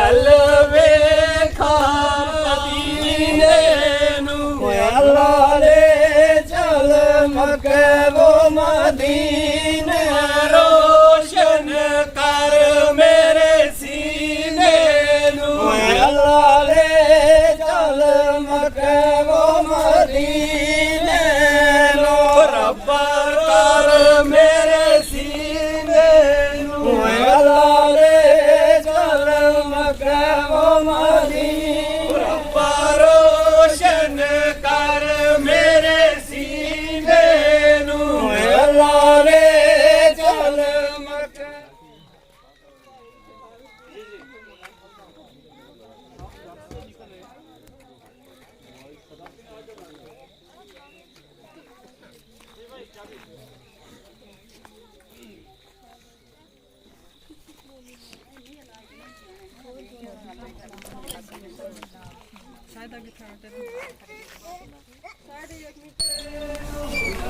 चल वेखा मदीने नू अल्लाह ले चल मक्के वो मदीने रोशन कर मेरे सीने नू अल्लाह ले चल मक्के वो मदीने नू रब्बा कर मेरे सीने नू अल्लाह ले चल मक्के वो मदीने रब्बा रोशन कर मेरे सीने नू अल्लाह ले चल मक्के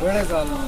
बड़े साल में